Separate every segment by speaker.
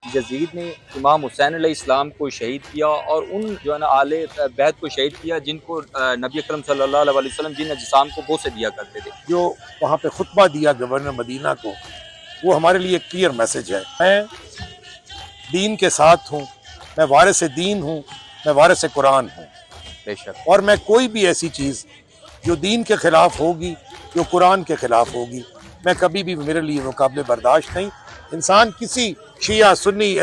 Speaker 1: یزید نے امام حسین علیہ السلام کو شہید کیا اور ان جو ہے نا آل بیت کو شہید کیا جن کو نبی اکرم صلی اللہ علیہ وسلم جن اجسام کو بوسے دیا کرتے تھے۔
Speaker 2: جو وہاں پہ خطبہ دیا گورنر مدینہ کو، وہ ہمارے لیے ایک کلیئر میسج ہے۔ میں دین کے ساتھ ہوں، میں وارث دین ہوں، میں وارث قرآن ہوں،
Speaker 1: بے شک
Speaker 2: اور میں کوئی بھی ایسی چیز جو دین کے خلاف ہوگی، جو قرآن کے خلاف ہوگی، میں کبھی بھی، میرے لیے وہ قابل برداشت نہیں۔ انسان کسی شیعہ سنی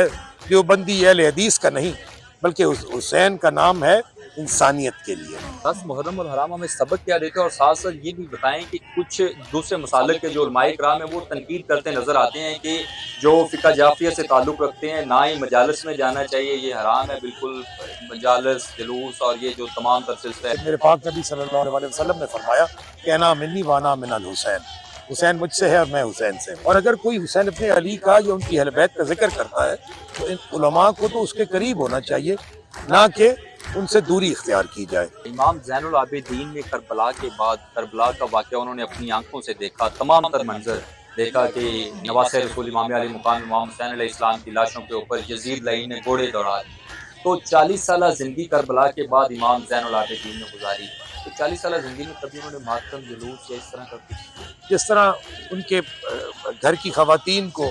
Speaker 2: دیوبندی اہل حدیث کا نہیں، بلکہ حسین کا نام ہے انسانیت کے لیے۔
Speaker 1: 10 محرم الحرام ہمیں سبق کیا دیتے ہیں، اور ساتھ ساتھ یہ بھی بتائیں کہ کچھ دوسرے مسالک کے جو علماء کرام ہیں وہ تنقید کرتے نظر آتے ہیں کہ جو فقہ جعفریہ سے تعلق رکھتے ہیں نہ ہی مجالس میں جانا چاہیے، یہ حرام ہے بالکل، مجالس جلوس اور یہ جو تمام تر سلسلہ ہے۔
Speaker 2: میرے پاک نبی صلی اللہ علیہ وسلم نے فرمایا کہ انا منی وانا من الحسین، حسین مجھ سے ہے اور میں حسین سے۔ اور اگر کوئی حسین ابن علی کا یا ان کی اہل بیت کا ذکر کرتا ہے تو ان علماء کو تو اس کے قریب ہونا چاہیے، نہ کہ ان سے دوری اختیار کی جائے۔
Speaker 1: امام زین العابدین نے کربلا کے بعد کربلا کا واقعہ انہوں نے اپنی آنکھوں سے دیکھا، تمام تر منظر دیکھا کہ نواسہ رسول امام علی مقام امام حسین علیہ السلام کی لاشوں کے اوپر یزید لعین نے گھوڑے دوڑا دی۔ تو 40 سالہ زندگی کربلا کے بعد امام زین العابدین نے گزاری، تو 40 سالہ زندگی میں کبھی انہوں نے ماتم جلوس یا اس طرح کا کچھ؟
Speaker 2: جس طرح ان کے گھر کی خواتین کو،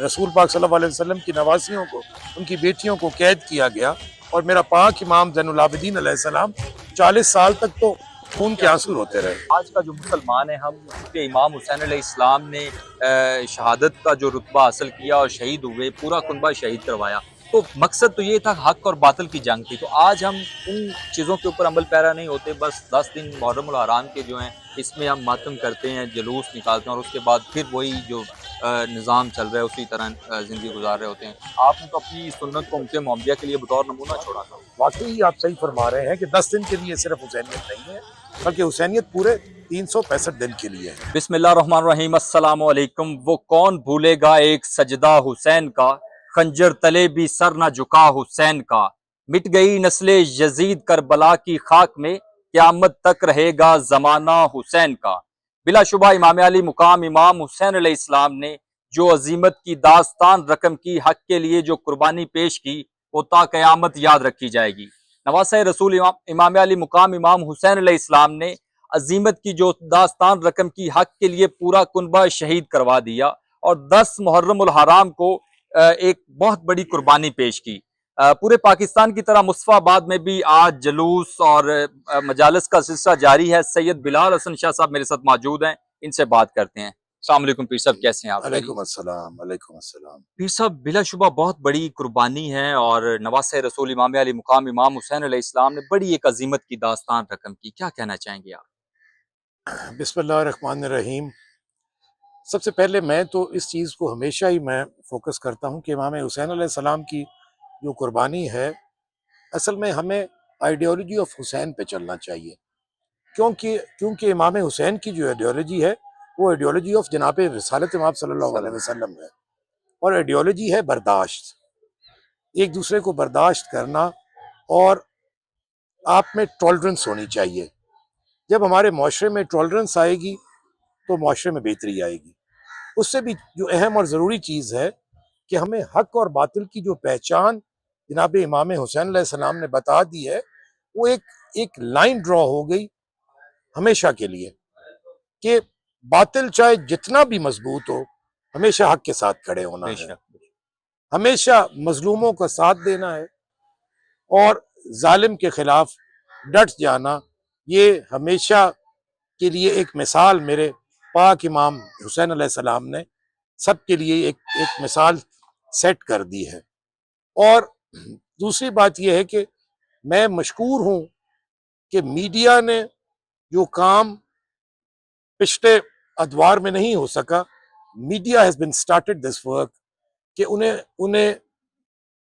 Speaker 2: رسول پاک صلی اللہ علیہ وسلم کی نواسیوں کو، ان کی بیٹیوں کو قید کیا گیا، اور میرا پاک امام زین العابدین علیہ السلام 40 سال تک تو خون کے آنسو ہوتے رہے۔
Speaker 1: آج کا جو مسلمان ہے، ہم کہ امام حسین علیہ السلام نے شہادت کا جو رتبہ حاصل کیا اور شہید ہوئے، پورا کنبہ شہید کروایا، تو مقصد تو یہ تھا حق اور باطل کی جنگ تھی۔ تو آج ہم ان چیزوں کے اوپر عمل پیرا نہیں ہوتے، بس 10 دن محرم الحرام کے جو ہیں اس میں ہم ماتم کرتے ہیں، جلوس نکالتے ہیں، اور اس کے بعد پھر وہی جو نظام چل رہا ہے اسی طرح زندگی گزار رہے ہوتے ہیں۔ آپ نے تو اپنی سنت کو امت محمدیہ کے لیے بطور نمونہ چھوڑا تھا۔
Speaker 2: واقعی آپ صحیح فرما رہے ہیں کہ 10 دن کے لیے صرف حسینیت نہیں ہے، بلکہ حسینیت پورے 365 دن کے لیے ہے۔
Speaker 1: بسم اللہ الرحمن الرحیم، السلام علیکم۔ وہ کون بھولے گا ایک سجدہ حسین کا، خنجر تلے بھی سر نہ جھکا حسین کا، مٹ گئی نسل یزید کربلا کی خاک میں، قیامت تک رہے گا زمانہ حسین کا۔ بلا شبہ امام علی مقام امام حسین علیہ السلام نے جو عظیمت کی داستان رقم کی، حق کے لیے جو قربانی پیش کی، وہ تا قیامت یاد رکھی جائے گی۔ نواسہ رسول امام علی مقام امام حسین علیہ السلام نے عظیمت کی جو داستان رقم کی، حق کے لیے پورا کنبہ شہید کروا دیا، اور 10 محرم الحرام کو ایک بہت بڑی قربانی پیش کی۔ پورے پاکستان کی طرح مصطفی آباد میں بھی آج جلوس اور مجالس کا سلسلہ جاری ہے۔ سید بلال حسن شاہ صاحب میرے ساتھ موجود ہیں، ان سے بات کرتے ہیں۔ السلام علیکم پیر صاحب، کیسے ہیں آپ؟
Speaker 2: علیکم السلام، علیکم السلام۔
Speaker 1: پیر صاحب، بلا شبہ بہت بڑی قربانی ہے، اور نواسہ رسول امام علی مقام امام حسین علیہ السلام نے بڑی ایک عظیمت کی داستان رقم کی، کیا کہنا چاہیں گے آپ؟
Speaker 2: بسم اللہ الرحمن الرحیم۔ سب سے پہلے میں تو اس چیز کو ہمیشہ ہی میں فوکس کرتا ہوں کہ امام حسین علیہ السلام کی جو قربانی ہے، اصل میں ہمیں آئیڈیالوجی آف حسین پہ چلنا چاہیے، کیونکہ امام حسین کی جو آئیڈیالوجی ہے وہ آئیڈیالوجی آف جناب رسالت امام صلی اللہ علیہ وسلم ہے، اور آئیڈیالوجی ہے برداشت، ایک دوسرے کو برداشت کرنا، اور آپ میں ٹالرنس ہونی چاہیے۔ جب ہمارے معاشرے میں ٹالرنس آئے گی تو معاشرے میں بہتری آئے گی۔ اس سے بھی جو اہم اور ضروری چیز ہے کہ ہمیں حق اور باطل کی جو پہچان جناب امام حسین علیہ السلام نے بتا دی ہے، وہ ایک لائن ڈرا ہو گئی ہمیشہ کے لیے، کہ باطل چاہے جتنا بھی مضبوط ہو، ہمیشہ حق کے ساتھ کھڑے ہونا ہے، ہمیشہ مظلوموں کا ساتھ دینا ہے، اور ظالم کے خلاف ڈٹ جانا۔ یہ ہمیشہ کے لیے ایک مثال میرے پاک امام حسین علیہ السلام نے سب کے لیے ایک مثال سیٹ کر دی ہے۔ اور دوسری بات یہ ہے کہ میں مشکور ہوں کہ میڈیا نے جو کام پچھلے ادوار میں نہیں ہو سکا، media has been started this work, کہ انہیں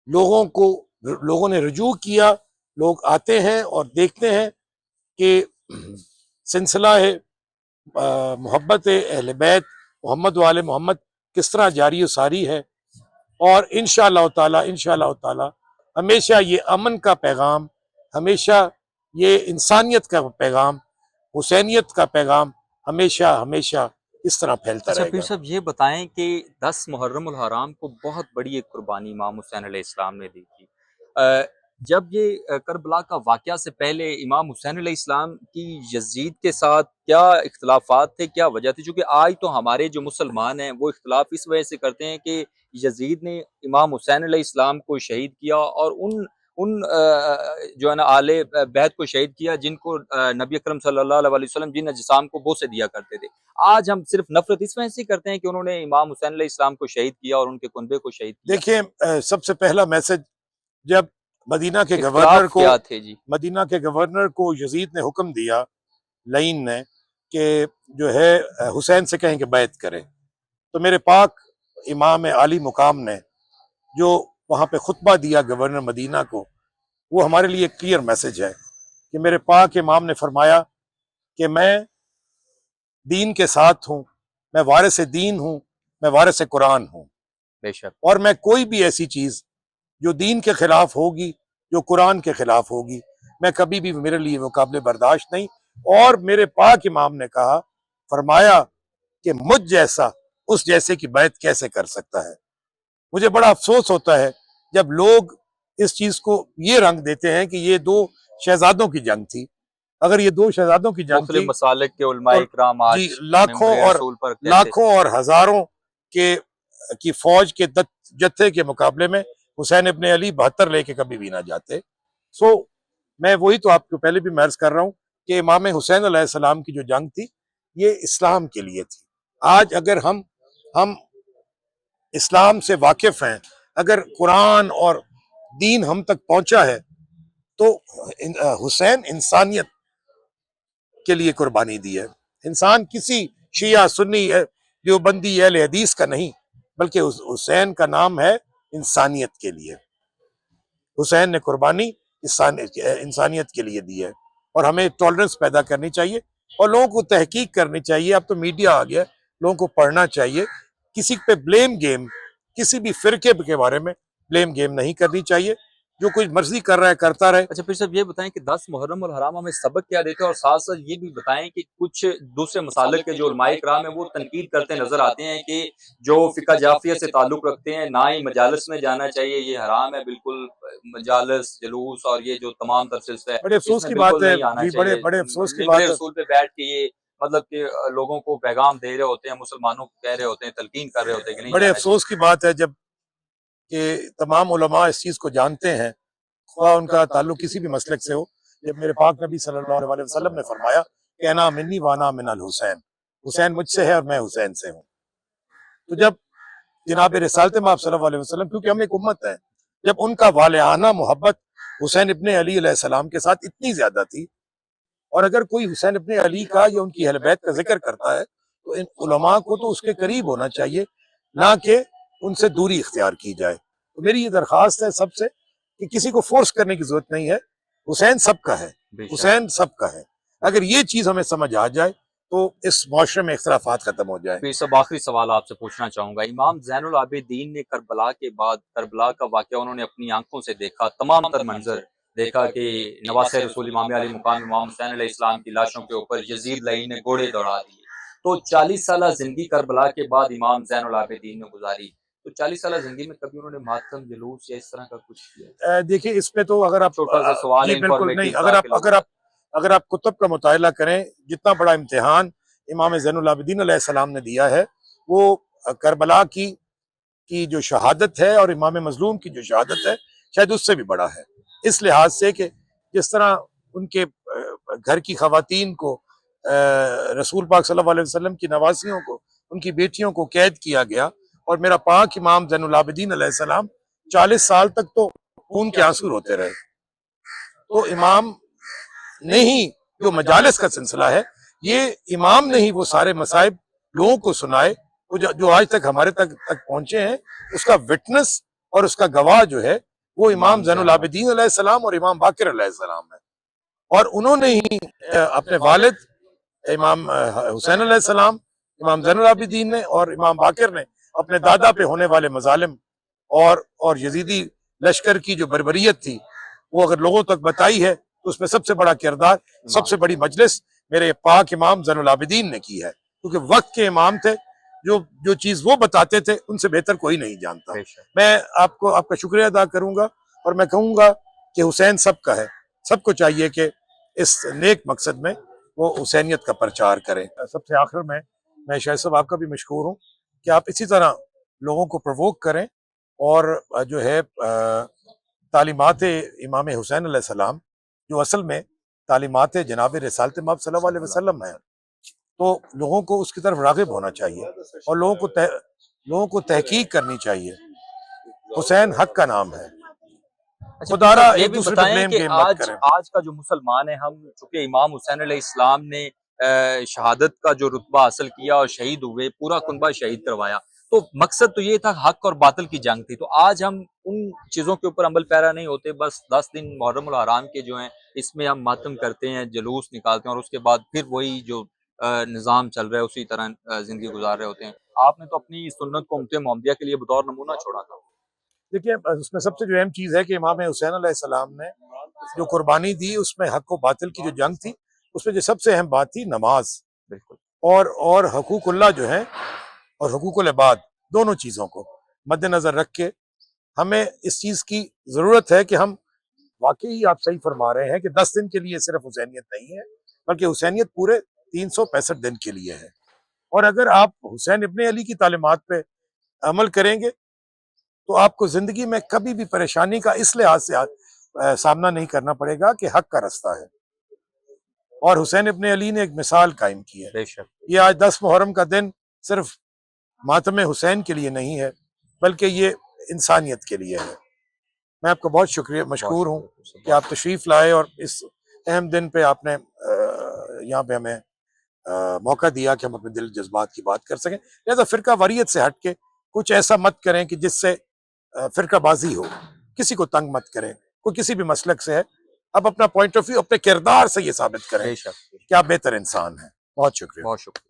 Speaker 2: لوگوں نے رجوع کیا، لوگ آتے ہیں اور دیکھتے ہیں کہ سلسلہ ہے محبت اہل بیت محمد وآل محمد کس طرح جاری و ساری ہے، اور انشاءاللہ تعالی ہمیشہ یہ امن کا پیغام، ہمیشہ یہ انسانیت کا پیغام، حسینیت کا پیغام ہمیشہ اس طرح پھیلتا
Speaker 1: اچھا
Speaker 2: رہے
Speaker 1: پیر
Speaker 2: گا۔
Speaker 1: صاحب یہ بتائیں کہ 10 محرم الحرام کو بہت بڑی ایک قربانی امام حسین علیہ السلام نے دی تھی۔ جب یہ کربلا کا واقعہ سے پہلے امام حسین علیہ السلام کی یزید کے ساتھ کیا اختلافات تھے، کیا وجہ تھی؟ چونکہ آج تو ہمارے جو مسلمان ہیں وہ اختلاف اس وجہ سے کرتے ہیں کہ یزید نے امام حسین علیہ السلام کو شہید کیا اور ان جو ہے نا آل بیت کو شہید کیا جن کو نبی اکرم صلی اللہ علیہ وسلم جن اجسام کو بوسے دیا کرتے تھے۔ آج ہم صرف نفرت اس وجہ سے کرتے ہیں کہ انہوں نے امام حسین علیہ السلام کو شہید کیا اور ان کے کنبے کو شہید کیا۔
Speaker 2: دیکھیں سب سے پہلا میسج، جب مدینہ کے
Speaker 1: اختلاف
Speaker 2: گورنر کو
Speaker 1: کیا تھے جی؟
Speaker 2: مدینہ کے گورنر کو یزید نے حکم دیا، لعین نے، کہ جو ہے حسین سے کہیں کہ بیعت کرے، تو میرے پاک امام عالی مقام نے جو وہاں پہ خطبہ دیا گورنر مدینہ کو، وہ ہمارے لیے ایک کلیئر میسج ہے کہ میرے پاک امام نے فرمایا کہ میں دین کے ساتھ ہوں، میں وارث دین ہوں، میں وارث قرآن ہوں،
Speaker 1: بے شک۔
Speaker 2: اور میں کوئی بھی ایسی چیز جو دین کے خلاف ہوگی، جو قرآن کے خلاف ہوگی، میں کبھی بھی میرے لیے مقابلے برداشت نہیں۔ اور میرے پاک امام نے کہا، فرمایا کہ مجھ جیسا اس جیسے کی بیعت کیسے کر سکتا ہے۔ مجھے بڑا افسوس ہوتا ہے جب لوگ اس چیز کو یہ رنگ دیتے ہیں کہ یہ دو شہزادوں کی جنگ تھی۔ اگر یہ دو شہزادوں کی جنگ
Speaker 1: مختلف
Speaker 2: تھی
Speaker 1: مسالک کے علماء
Speaker 2: اور
Speaker 1: اکرام آج
Speaker 2: جی لاکھوں اور ہزاروں کی فوج کے جتھے کے مقابلے میں حسین ابن علی 72 لے کے کبھی بھی نہ جاتے۔ سو میں وہی تو آپ کو پہلے بھی عرض کر رہا ہوں کہ امام حسین علیہ السلام کی جو جنگ تھی یہ اسلام کے لیے تھی۔ آج اگر ہم اسلام سے واقف ہیں، اگر قرآن اور دین ہم تک پہنچا ہے، تو حسین انسانیت کے لیے قربانی دی ہے۔ انسان کسی شیعہ سنی دیوبندی اہل حدیث کا نہیں، بلکہ حسین کا نام ہے انسانیت کے لیے۔ حسین نے قربانی انسانیت کے لیے دی ہے، اور ہمیں ٹالرنس پیدا کرنی چاہیے اور لوگوں کو تحقیق کرنی چاہیے۔ اب تو میڈیا آ گیا، لوگوں کو پڑھنا چاہیے۔ کسی پہ بلیم گیم، کسی بھی فرقے کے بارے میں بلیم گیم نہیں کرنی چاہیے۔ جو کچھ مرضی کر رہا ہے کرتا رہے۔
Speaker 1: اچھا پھر صاحب یہ بتائیں کہ 10 محرم الحرام ہمیں سبق کیا دیتے ہیں، اور ساتھ ساتھ یہ بھی بتائیں کہ کچھ دوسرے مسالک کے جو علماء کرام ہیں وہ تنقید کرتے نظر آتے ہیں کہ جو فقہ جعفریہ سے تعلق رکھتے ہیں نہ ہی مجالس میں جانا چاہیے، یہ حرام ہے بالکل، مجالس جلوس اور یہ جو تمام تر سلسلہ ہے
Speaker 2: بڑے افسوس
Speaker 1: اس میں
Speaker 2: کی بات
Speaker 1: بالکل
Speaker 2: ہے
Speaker 1: نہیں آنا
Speaker 2: جی،
Speaker 1: چاہیے۔
Speaker 2: بڑے افسوس کی
Speaker 1: ممبر
Speaker 2: بات ہے۔
Speaker 1: رسول پہ بیٹھ کے یہ مطلب کہ لوگوں کو پیغام دے رہے ہوتے ہیں، مسلمانوں کو کہہ رہے ہوتے ہیں، تلقین کر رہے ہوتے ہیں کہ نہیں
Speaker 2: بڑے
Speaker 1: جانا
Speaker 2: افسوس کی بات ہے جب کہ تمام علماء اس چیز کو جانتے ہیں، خواہ ان کا تعلق کسی بھی مسلک سے ہو۔ جب میرے پاک نبی صلی اللہ علیہ وسلم نے فرمایا کہ انا منی وانا من الحسین، حسین مجھ سے ہے اور میں حسین سے ہوں، تو جب جناب رسالت مآب صلی اللہ علیہ وسلم، کیونکہ ہم ایک امت ہے، جب ان کا والہانہ محبت حسین ابن علی علیہ السلام کے ساتھ اتنی زیادہ تھی، اور اگر کوئی حسین ابن علی کا یا ان کی اہل بیت کا ذکر کرتا ہے تو ان علماء کو تو اس کے قریب ہونا چاہیے، نہ کہ ان سے دوری اختیار کی جائے۔ تو میری یہ درخواست ہے سب سے کہ کسی کو فورس کرنے کی ضرورت نہیں ہے، حسین سب کا ہے،
Speaker 1: چاہیے۔
Speaker 2: حسین سب کا ہے۔ اگر یہ چیز ہمیں سمجھ آ جائے تو اس معاشرے میں اختلافات ختم ہو جائیں۔
Speaker 1: پھر سب آخری سوال آپ سے پوچھنا چاہوں گا، امام زین العابدین نے کربلا کے بعد کربلا کا واقعہ انہوں نے اپنی آنکھوں سے دیکھا، تمام تر منظر دیکھا کہ نواسہ رسول امام علی مقام امام حسین علیہ السلام کی لاشوں کے اوپر یزید لعین نے گھوڑے دوڑا دیے۔ تو 40 سالہ زندگی کربلا کے بعد امام زین العابدین نے گزاری، تو 40 سالہ زندگی میں کبھی انہوں نے ماتم جلوس یا اس طرح کا کچھ کیا؟
Speaker 2: دیکھیے اس پہ تو اگر آپ
Speaker 1: چھوٹا سا سوال ہے
Speaker 2: جی بالکل نہیں،
Speaker 1: انفارمیٹیو
Speaker 2: اگر آپ کتب کا مطالعہ کریں، جتنا بڑا امتحان امام زین العابدین علیہ السلام نے دیا ہے، وہ کربلا کی جو شہادت ہے اور امام مظلوم کی جو شہادت ہے شاید اس سے بھی بڑا ہے، اس لحاظ سے کہ جس طرح ان کے گھر کی خواتین کو، رسول پاک صلی اللہ علیہ وسلم کی نواسیوں کو، ان کی بیٹیوں کو قید کیا گیا، اور میرا پاک امام زین العابدین علیہ السلام 40 سال تک تو خون کے آنسو روتے رہے۔ تو امام نے ہی جو مجالس کا سلسلہ ہے، یہ امام نے ہی وہ سارے مصائب لوگوں کو سنائے، جو آج تک ہمارے تک پہنچے ہیں، اس کا وٹنس اور اس کا گواہ جو ہے وہ امام زین العابدین علیہ السلام اور امام باقر علیہ السلام ہے۔ اور انہوں نے ہی اپنے والد امام حسین علیہ السلام، امام زین العابدین نے اور امام باقر نے اپنے دادا پہ ہونے والے مظالم اور یزیدی لشکر کی جو بربریت تھی وہ اگر لوگوں تک بتائی ہے تو اس میں سب سے بڑا کردار، سب سے بڑی مجلس میرے پاک امام زین العابدین نے کی ہے۔ کیونکہ وقت کے امام تھے، جو چیز وہ بتاتے تھے ان سے بہتر کوئی نہیں جانتا.
Speaker 1: بے شک.
Speaker 2: میں آپ کا شکریہ ادا کروں گا، اور میں کہوں گا کہ حسین سب کا ہے، سب کو چاہیے کہ اس نیک مقصد میں وہ حسینیت کا پرچار کریں. سب سے آخر میں شاہد صاحب آپ کا بھی مشکور ہوں کہ آپ اسی طرح لوگوں کو پرووک کریں، اور جو ہے تعلیمات امام حسین علیہ السلام جو اصل میں تعلیمات جناب رسالت مآب صلی اللہ علیہ وسلم ہیں، تو لوگوں کو اس کی طرف راغب ہونا چاہیے، اور لوگوں کو تحقیق کرنی چاہیے. حسین حق کا نام ہے. خدا را
Speaker 1: یہ
Speaker 2: ایک
Speaker 1: بھی
Speaker 2: دوسرے پہ
Speaker 1: بتائیں
Speaker 2: بلیم
Speaker 1: کہ
Speaker 2: گیم مت
Speaker 1: آج
Speaker 2: کریں.
Speaker 1: آج کا جو مسلمان ہے، ہم چونکہ امام حسین علیہ السلام نے شہادت کا جو رتبہ حاصل کیا اور شہید ہوئے، پورا کنبہ شہید کروایا، تو مقصد تو یہ تھا، حق اور باطل کی جنگ تھی. تو آج ہم ان چیزوں کے اوپر عمل پیرا نہیں ہوتے، بس 10 دن محرم الحرام کے جو ہیں اس میں ہم ماتم کرتے ہیں، جلوس نکالتے ہیں، اور اس کے بعد پھر وہی جو نظام چل رہا ہے اسی طرح زندگی گزار رہے ہوتے ہیں. آپ نے تو اپنی سنت کو امت محمدیہ کے لیے بطور نمونہ چھوڑا تھا.
Speaker 2: دیکھیے اس میں سب سے جو اہم چیز ہے کہ امام حسین علیہ السلام نے جو قربانی دی، اس میں حق و باطل کی جو جنگ تھی، اس میں جو سب سے اہم بات تھی نماز،
Speaker 1: بالکل.
Speaker 2: اور حقوق اللہ جو ہیں اور حقوق العباد، دونوں چیزوں کو مد نظر رکھ کے ہمیں اس چیز کی ضرورت ہے کہ ہم واقعی، آپ صحیح فرما رہے ہیں کہ 10 دن کے لیے صرف حسینیت نہیں ہے، بلکہ حسینیت پورے 365 دن کے لیے ہے. اور اگر آپ حسین ابن علی کی تعلیمات پہ عمل کریں گے تو آپ کو زندگی میں کبھی بھی پریشانی کا اس لحاظ سے سامنا نہیں کرنا پڑے گا کہ حق کا رستہ ہے. اور حسین ابن علی نے ایک مثال قائم کی ہے.
Speaker 1: بے شک.
Speaker 2: یہ آج 10 محرم کا دن صرف ماتم حسین کے لیے نہیں ہے، بلکہ یہ انسانیت کے لیے ہے. میں آپ کو بہت مشکور ہوں کہ آپ تشریف لائے، اور اس اہم دن پہ آپ نے یہاں پہ ہمیں موقع دیا کہ ہم اپنے دل جذبات کی بات کر سکیں. لہذا فرقہ واریت سے ہٹ کے کچھ ایسا مت کریں کہ جس سے فرقہ بازی ہو، کسی کو تنگ مت کریں. کوئی کسی بھی مسلک سے ہے، اب اپنا پوائنٹ آف ویو اپنے کردار سے یہ ثابت کریں
Speaker 1: بے شک.
Speaker 2: کہ آپ بہتر انسان ہیں. بہت شکریہ.
Speaker 1: بہت شکریہ.